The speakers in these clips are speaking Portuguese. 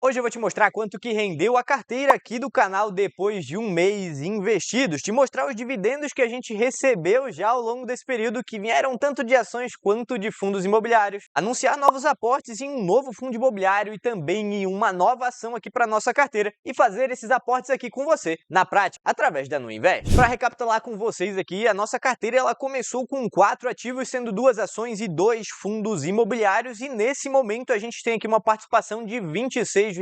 Hoje eu vou te mostrar quanto que rendeu a carteira aqui do canal depois de um mês investidos, te mostrar os dividendos que a gente recebeu já ao longo desse período, que vieram tanto de ações quanto de fundos imobiliários, anunciar novos aportes em um novo fundo imobiliário e também em uma nova ação aqui para nossa carteira e fazer esses aportes aqui com você, na prática, através da Nuinvest. Para recapitular com vocês aqui, a nossa carteira ela começou com 4 ativos, sendo 2 ações e 2 fundos imobiliários, e nesse momento a gente tem aqui uma participação de 26,8%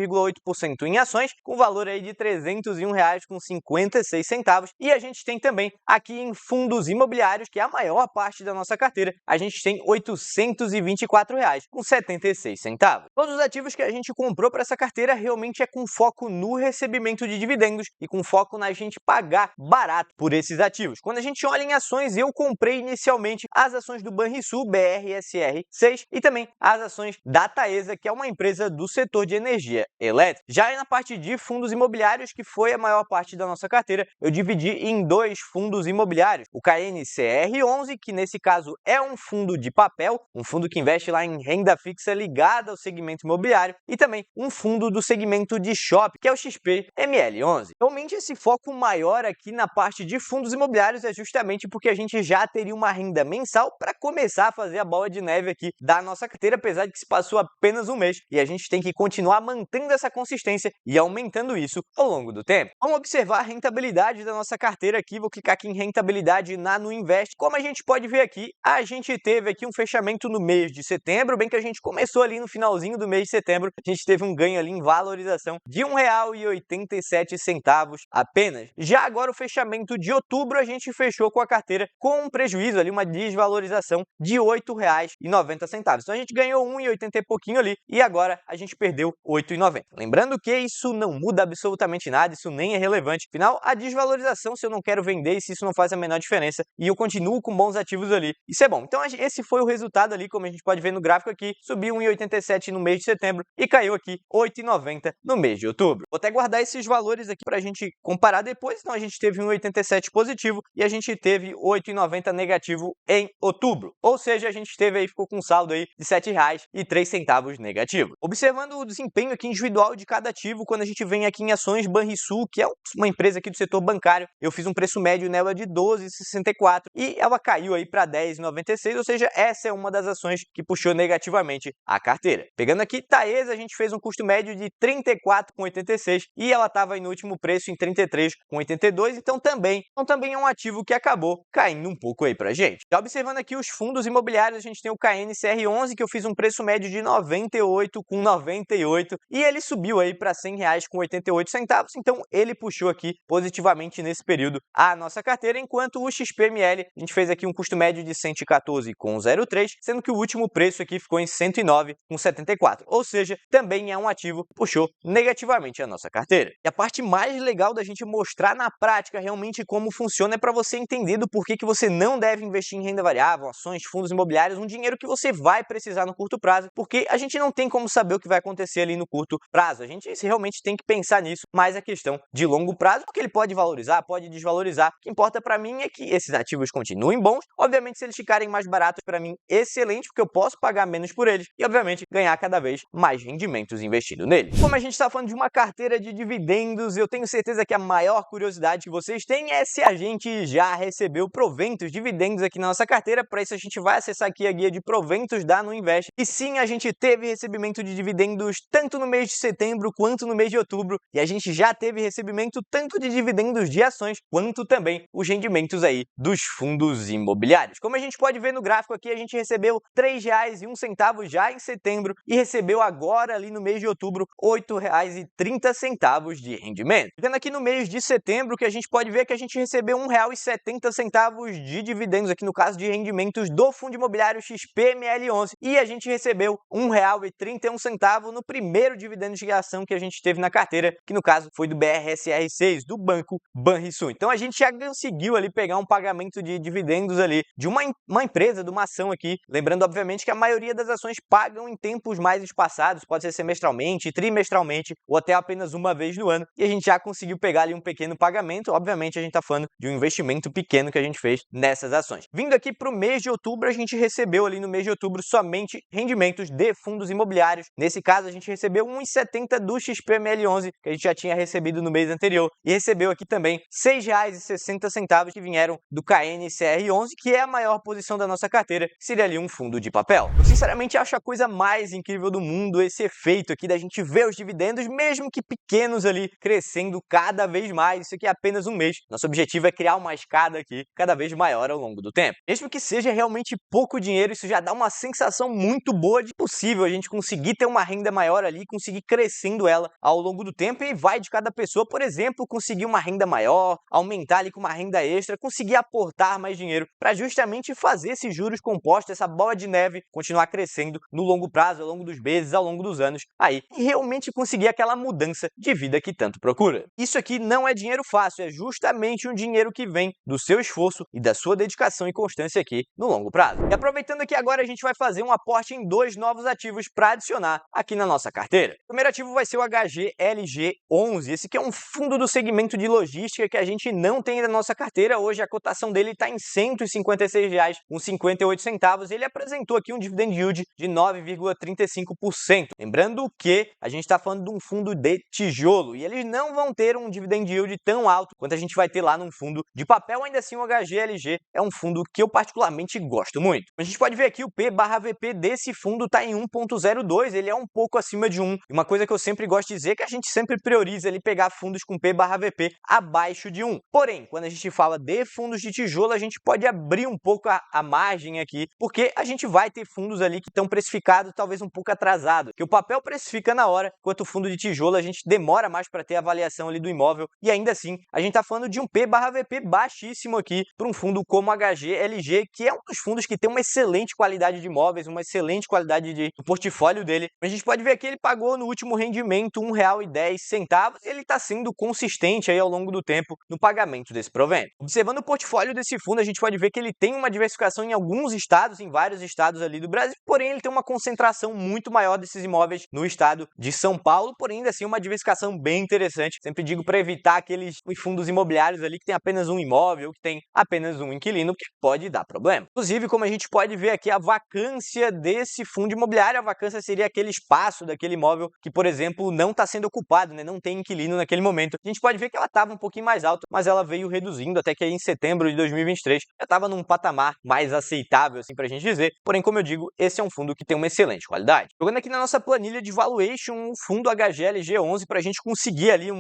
em ações, com valor aí de R$ 301,56. E a gente tem também aqui em fundos imobiliários, que é a maior parte da nossa carteira, a gente tem R$ 824,76. Todos os ativos que a gente comprou para essa carteira realmente é com foco no recebimento de dividendos e com foco na gente pagar barato por esses ativos. Quando a gente olha em ações, eu comprei inicialmente as ações do Banrisul, BRSR6, e também as ações da Taesa, que é uma empresa do setor de energia elétrica. Já na parte de fundos imobiliários, que foi a maior parte da nossa carteira, eu dividi em 2 fundos imobiliários. O KNCR11, que nesse caso é um fundo de papel, um fundo que investe lá em renda fixa ligada ao segmento imobiliário, e também um fundo do segmento de shopping, que é o XPML11. Realmente esse foco maior aqui na parte de fundos imobiliários é justamente porque a gente já teria uma renda mensal para começar a fazer a bola de neve aqui da nossa carteira, apesar de que se passou apenas um mês e a gente tem que continuar mantendo essa consistência e aumentando isso ao longo do tempo. Vamos observar a rentabilidade da nossa carteira aqui. Vou clicar aqui em rentabilidade na Nuinvest. Como a gente pode ver aqui, a gente teve aqui um fechamento no mês de setembro, bem que a gente começou ali no finalzinho do mês de setembro, a gente teve um ganho ali em valorização de R$ 1,87 apenas. Já agora o fechamento de outubro, a gente fechou com a carteira com um prejuízo ali, uma desvalorização de R$ 8,90. Então a gente ganhou 1,80 e pouquinho ali e agora a gente perdeu R$ 8,90. Lembrando que isso não muda absolutamente nada, isso nem é relevante. Afinal, a desvalorização, se eu não quero vender, isso não faz a menor diferença e eu continuo com bons ativos ali, isso é bom. Então esse foi o resultado ali, como a gente pode ver no gráfico aqui, subiu 1,87 no mês de setembro e caiu aqui 8,90 no mês de outubro. Vou até guardar esses valores aqui para a gente comparar depois. Então a gente teve 1,87 positivo e a gente teve 8,90 negativo em outubro. Ou seja, a gente teve aí, ficou com um saldo aí de R$ 7,03 negativo. Observando o desempenho aqui individual de cada ativo, quando a gente vem aqui em ações Banrisul, que é uma empresa aqui do setor bancário, eu fiz um preço médio nela de 12,64 e ela caiu aí para 10,96, ou seja, essa é uma das ações que puxou negativamente a carteira. Pegando aqui Taesa, a gente fez um custo médio de 34,86 e ela estava aí no último preço em 33,82, então também é um ativo que acabou caindo um pouco aí pra gente. Já observando aqui os fundos imobiliários, a gente tem o KNCR11, que eu fiz um preço médio de 98,98 e ele subiu aí para R$ 100,88, então ele puxou aqui positivamente nesse período a nossa carteira, enquanto o XPML, a gente fez aqui um custo médio de 114,03, sendo que o último preço aqui ficou em 109,74, ou seja, também é um ativo que puxou negativamente a nossa carteira. E a parte mais legal da gente mostrar na prática realmente como funciona é para você entender do porquê que você não deve investir em renda variável, ações, fundos imobiliários, um dinheiro que você vai precisar no curto prazo, porque a gente não tem como saber o que vai acontecer ali no curto prazo. A gente realmente tem que pensar nisso, mas a questão de longo prazo, porque ele pode valorizar, pode desvalorizar. O que importa para mim é que esses ativos continuem bons. Obviamente, se eles ficarem mais baratos, para mim, excelente, porque eu posso pagar menos por eles e, obviamente, ganhar cada vez mais rendimentos investindo neles. Como a gente está falando de uma carteira de dividendos, eu tenho certeza que a maior curiosidade que vocês têm é se a gente já recebeu proventos, dividendos aqui na nossa carteira. Para isso, a gente vai acessar aqui a guia de proventos da Nuinvest. E sim, a gente teve recebimento de dividendos tanto no mês de setembro quanto no mês de outubro. E a gente já teve recebimento tanto de dividendos de ações quanto também os rendimentos aí dos fundos imobiliários. Como a gente pode ver no gráfico aqui, a gente recebeu R$ 3,01 já em setembro e recebeu agora ali no mês de outubro R$ 8,30 de rendimento. Ficando aqui no mês de setembro, que a gente pode ver que a gente recebeu R$ 1,70 de dividendos, aqui no caso de rendimentos do fundo imobiliário XPML11, e a gente recebeu R$ 1,31 no primeiro dividendo de ação que a gente teve na carteira, que no caso foi do BRSR6, do Banco Banrisul. Então a gente já conseguiu ali pegar um pagamento de dividendos ali de uma empresa, de uma ação aqui. Lembrando, obviamente, que a maioria das ações pagam em tempos mais espaçados, pode ser semestralmente, trimestralmente ou até apenas uma vez no ano. E a gente já conseguiu pegar ali um pequeno pagamento. Obviamente, a gente está falando de um investimento pequeno que a gente fez nessas ações. Vindo aqui para o mês de outubro, a gente recebeu ali no mês de outubro somente rendimentos de fundos imobiliários. Nesse caso, a gente recebeu 1,70 do XPML11, que a gente já tinha recebido no mês anterior, e recebeu aqui também R$ 6,60 que vieram do KNCR11, que é a maior posição da nossa carteira, que seria ali um fundo de papel. Eu sinceramente acho a coisa mais incrível do mundo esse efeito aqui da gente ver os dividendos, mesmo que pequenos ali, crescendo cada vez mais. Isso aqui é apenas um mês. Nosso objetivo é criar uma escada aqui cada vez maior ao longo do tempo. Mesmo que seja realmente pouco dinheiro, isso já dá uma sensação muito boa de possível a gente conseguir ter uma renda maior ali, conseguir crescendo ela ao longo do tempo, e vai de cada pessoa, por exemplo, conseguir uma renda maior, aumentar ali com uma renda extra, conseguir aportar mais dinheiro para justamente fazer esses juros compostos, essa bola de neve continuar crescendo no longo prazo, ao longo dos meses, ao longo dos anos, aí, e realmente conseguir aquela mudança de vida que tanto procura. Isso aqui não é dinheiro fácil, é justamente um dinheiro que vem do seu esforço e da sua dedicação e constância aqui no longo prazo. E aproveitando que agora a gente vai fazer um aporte em 2 novos ativos para adicionar aqui na nossa carteira. O primeiro ativo vai ser o HGLG11, esse que é um fundo do segmento de logística que a gente não tem na nossa carteira. Hoje a cotação dele está em R$ 156,58. Ele apresentou aqui um dividend yield de 9,35%. Lembrando que a gente está falando de um fundo de tijolo e eles não vão ter um dividend yield tão alto quanto a gente vai ter lá num fundo de papel. Ainda assim, o HGLG é um fundo que eu particularmente gosto muito. A gente pode ver aqui o P/VP desse fundo está em 1,02, ele é um pouco acima de 1. E uma coisa que eu sempre gosto de dizer é que a gente sempre prioriza ali pegar fundos com P/VP abaixo de 1. Porém, quando a gente fala de fundos de tijolo, a gente pode abrir um pouco a margem aqui, porque a gente vai ter fundos ali que estão precificados talvez um pouco atrasado, que o papel precifica na hora, enquanto o fundo de tijolo a gente demora mais para ter a avaliação ali do imóvel, e ainda assim a gente está falando de um P/VP baixíssimo aqui para um fundo como HGLG, que é um dos fundos que tem uma excelente qualidade de imóveis, uma excelente qualidade do portfólio dele. A gente pode ver aqui, ele pagou no último rendimento R$ 1,10, e ele está sendo consistente aí ao longo do tempo no pagamento desse provento. Observando o portfólio desse fundo, a gente pode ver que ele tem uma diversificação em alguns estados, em vários estados ali do Brasil, porém ele tem uma concentração muito maior desses imóveis no estado de São Paulo, porém ainda assim uma diversificação bem interessante. Sempre digo para evitar aqueles fundos imobiliários ali que tem apenas um imóvel, que tem apenas um inquilino, que pode dar problema. Inclusive, como a gente pode ver aqui, a vacância desse fundo imobiliário, a vacância seria aquele espaço daquele imóvel que, por exemplo, não está sendo ocupado, né? Não tem inquilino naquele momento. A gente pode ver que ela estava um pouquinho mais alta, mas ela veio reduzindo até que aí em setembro de 2023 já estava num patamar mais aceitável, assim, para a gente dizer. Porém, como eu digo, esse é um fundo que tem uma excelente qualidade. Jogando aqui na nossa planilha de valuation, um fundo HGLG11 para a gente conseguir ali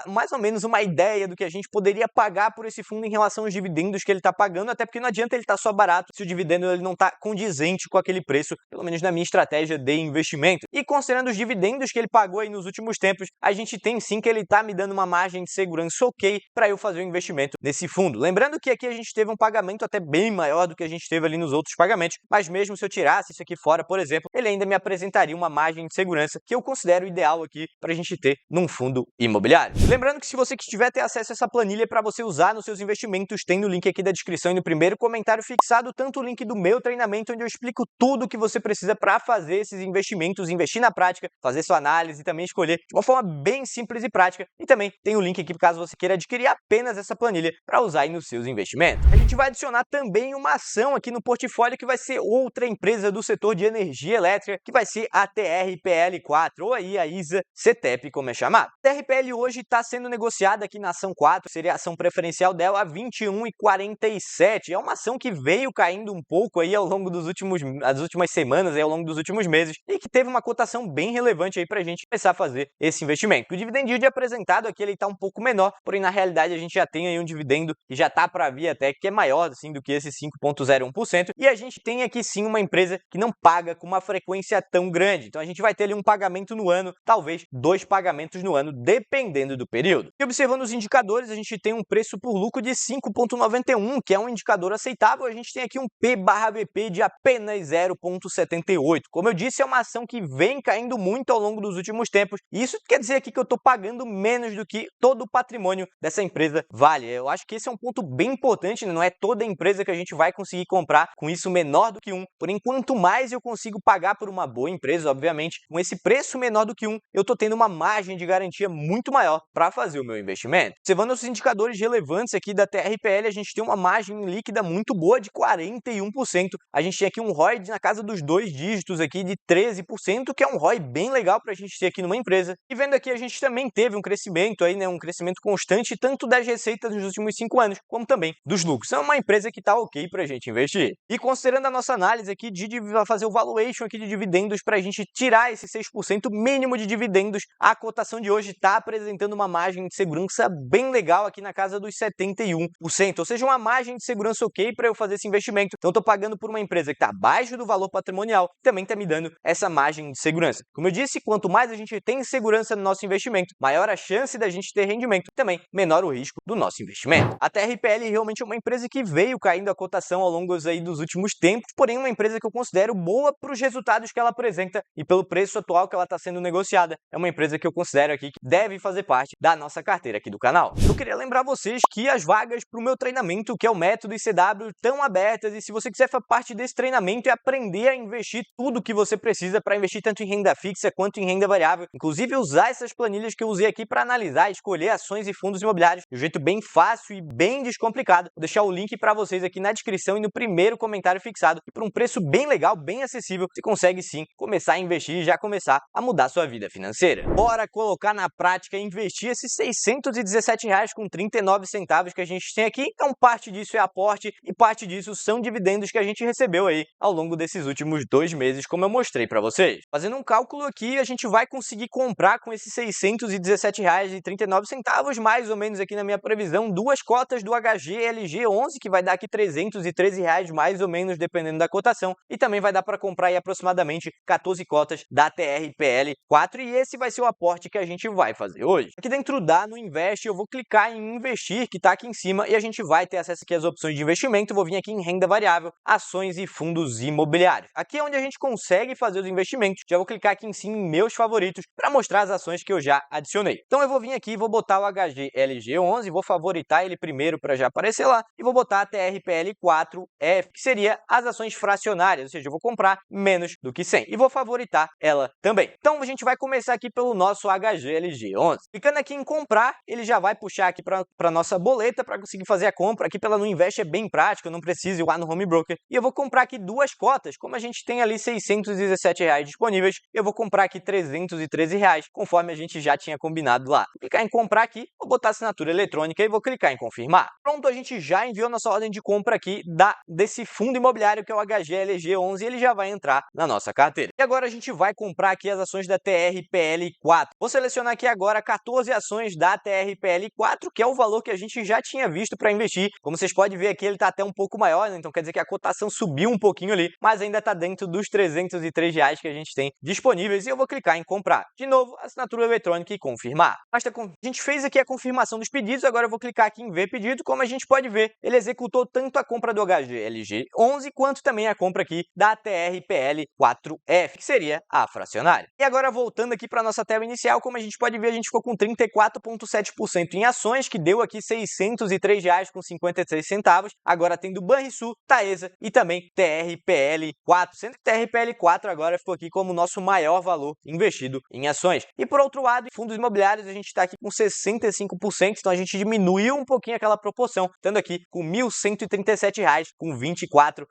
mais ou menos uma ideia do que a gente poderia pagar por esse fundo em relação aos dividendos que ele está pagando, até porque não adianta ele estar só barato se o dividendo ele não está condizente com aquele preço, pelo menos na minha estratégia de investimento. E considerando os dividendos que ele pagou aí nos últimos tempos, a gente tem sim que ele está me dando uma margem de segurança ok para eu fazer o investimento nesse fundo. Lembrando que aqui a gente teve um pagamento até bem maior do que a gente teve ali nos outros pagamentos, mas mesmo se eu tirasse isso aqui fora, por exemplo, ele ainda me apresentaria uma margem de segurança que eu considero ideal aqui para a gente ter num fundo imobiliário. Lembrando que se você quiser ter acesso a essa planilha para você usar nos seus investimentos, tem no link aqui da descrição e no primeiro comentário fixado tanto o link do meu treinamento, onde eu explico tudo o que você precisa para fazer esses investimentos, investir na prática, fazer sua análise e também escolher de uma forma bem simples e prática. E também tem o link aqui caso você queira adquirir apenas essa planilha para usar aí nos seus investimentos. A gente vai adicionar também uma ação aqui no portfólio que vai ser outra empresa do setor de energia elétrica, que vai ser a TRPL4, ou aí a ISA CETEP, como é chamado. A TRPL hoje está sendo negociada aqui na ação 4, seria a ação preferencial dela a R$ 21,47. É uma ação que veio caindo um pouco aí ao longo das últimas semanas, aí ao longo dos últimos meses, e que teve uma cotação bem relevante aí para a gente começar a fazer esse investimento. O dividend yield apresentado aqui ele está um pouco menor, porém na realidade a gente já tem aí um dividendo que já está para vir até que é maior assim do que esse 5,01%, e a gente tem aqui sim uma empresa que não paga com uma frequência tão grande. Então a gente vai ter ali um pagamento no ano, talvez 2 pagamentos no ano, dependendo do período. E observando os indicadores, a gente tem um preço por lucro de 5,91, que é um indicador aceitável. A gente tem aqui um P/VP de apenas 0,78. Como eu disse, é uma ação que vem caindo muito ao longo dos últimos tempos. E isso quer dizer aqui que eu estou pagando menos do que todo o patrimônio dessa empresa vale. Eu acho que esse é um ponto bem importante, né? Não é toda empresa que a gente vai conseguir comprar com isso menor do que 1. Porém, quanto mais eu consigo pagar por uma boa empresa, obviamente, com esse preço menor do que 1, eu estou tendo uma margem de garantia muito maior para fazer o meu investimento. Observando os indicadores relevantes aqui da TRPL, a gente tem uma margem líquida muito boa de 41%. A gente tem aqui um ROI na casa dos 2 dígitos aqui de 13%, que é um ROI bem legal para a gente ter aqui numa empresa. E vendo aqui, a gente também teve um crescimento aí, né, um crescimento constante, tanto das receitas nos últimos 5 anos, como também dos lucros. É uma empresa que está ok para a gente investir. E considerando a nossa análise aqui de fazer o valuation aqui de dividendos para a gente tirar esse 6% mínimo de dividendos, a cotação de hoje está apresentando uma margem de segurança bem legal aqui na casa dos 71%, ou seja, uma margem de segurança ok para eu fazer esse investimento. Então, estou pagando por uma empresa que está abaixo do valor patrimonial, também está me dando essa margem de segurança. Como eu disse, quanto mais a gente tem segurança no nosso investimento, maior a chance da gente ter rendimento, também menor o risco do nosso investimento. A TRPL realmente é uma empresa que veio caindo a cotação ao longo aí dos últimos tempos, porém uma empresa que eu considero boa para os resultados que ela apresenta e pelo preço atual que ela está sendo negociada. É uma empresa que eu considero aqui que deve fazer parte da nossa carteira aqui do canal. Eu queria lembrar vocês que as vagas para o meu treinamento, que é o Método ICW, estão abertas, e se você quiser fazer parte desse treinamento e aprender a investir tudo que você precisa para investir tanto em renda fixa quanto em renda variável, inclusive usar essas planilhas que eu usei aqui para analisar e escolher ações e fundos imobiliários de um jeito bem fácil e bem descomplicado. Vou deixar o link para vocês aqui na descrição e no primeiro comentário fixado. E por um preço bem legal, bem acessível, você consegue sim começar a investir e já começar a mudar sua vida financeira. Bora colocar na prática e investir esses R$ 617,39 que a gente tem aqui. Então parte disso é aporte e parte disso são dividendos que a gente recebeu aí ao longo desses últimos 2 meses, como eu mostrei para vocês. Fazendo um cálculo aqui, a gente vai conseguir comprar com esses R$ 617,39, mais ou menos aqui na minha previsão, 2 cotas do HGLG11, que vai dar aqui R$ 313 mais ou menos, dependendo da cotação, e também vai dar para comprar aí aproximadamente 14 cotas da TRPL4, e esse vai ser o aporte que a gente vai fazer hoje. Aqui dentro da no Invest, eu vou clicar em investir, que está aqui em cima, e a gente vai ter acesso aqui às opções de investimento. Eu vou vir aqui em renda variável, ações e fundos imobiliários. Aqui é onde a gente consegue fazer os investimentos. Já vou clicar aqui em cima em meus favoritos para mostrar as ações que eu já adicionei. Então eu vou vir aqui, vou botar o HGLG11, vou favoritar ele primeiro para já aparecer lá, e vou botar a TRPL4F, que seria as ações fracionárias, ou seja, eu vou comprar menos do que 100, e vou favoritar ela também. Então a gente vai começar aqui pelo nosso HGLG11. Clicando aqui em comprar, ele já vai puxar aqui para a nossa boleta para conseguir fazer a compra. Aqui pela Nuinvest é bem prático, eu não preciso ir lá no Home Broker. E eu vou comprar aqui 2 cotas, como a gente tem ali R$ 617 disponíveis, eu vou comprar aqui R$ 313, conforme a gente já tinha combinado lá. Vou clicar em comprar aqui, vou botar a assinatura eletrônica e vou clicar em confirmar. Pronto, a gente já enviou nossa ordem de compra aqui desse fundo imobiliário que é o HGLG11, e ele já vai entrar na nossa carteira. E agora a gente vai comprar aqui as ações da TRPL4. Vou selecionar aqui agora 14 ações da TRPL4, que é o valor que a gente já tinha visto para investir. Como vocês podem ver aqui, ele está até um pouco maior, né? Então quer dizer que a cotação subiu um pouquinho ali, mas ainda está dentro dos R$ 303 que a gente tem disponíveis, e eu vou clicar em comprar. De novo, assinatura eletrônica e confirmar. A gente fez aqui a confirmação dos pedidos, agora eu vou clicar aqui em ver pedido. Como a gente pode ver, ele executou tanto a compra do HGLG11 quanto também a compra aqui da TRPL4F, que seria a fracionária. E agora voltando aqui para nossa tela inicial, como a gente pode ver, a gente ficou com 34,7% em ações, que deu aqui R$ 603,53, agora tem do Banrisul, Taesa e também TRPL4, sendo que TRPL4 agora ficou aqui como o nosso maior valor investido em ações. E por outro lado, em fundos imobiliários, a gente está aqui com 65%, então a gente diminuiu um pouquinho aquela proporção, estando aqui com R$ 1.137,24,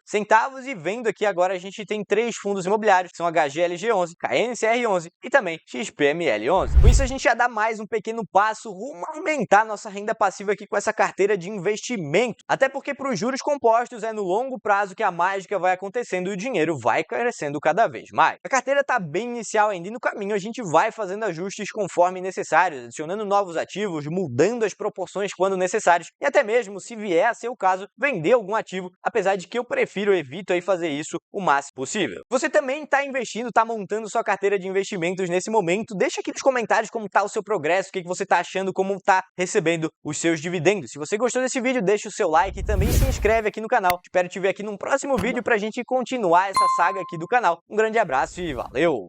e vendo aqui agora a gente tem 3 fundos imobiliários, que são HGLG11, KNCR11 e também XPML11. Com isso a gente já dá mais um pequeno passo rumo a aumentar nossa renda passiva aqui com essa carteira de investimento, até porque para os juros compostos é no longo prazo que a mágica vai acontecendo e o dinheiro vai crescendo cada vez mais. A carteira está bem inicial ainda, e no caminho a gente vai fazendo ajustes conforme necessários, adicionando novos ativos, mudando as proporções quando necessários, e até mesmo, se vier a ser o caso, vender algum ativo, apesar de que eu evito aí fazer isso o máximo possível. Você também está investindo, está montando sua carteira de investimentos nesse momento? Deixa aqui nos comentários como está o seu progresso, o que você está achando, como está recebendo os seus dividendos. Se você gostou desse vídeo, deixa o seu like e também se inscreve aqui no canal. Espero te ver aqui num próximo vídeo para a gente continuar essa saga aqui do canal. Um grande abraço e valeu!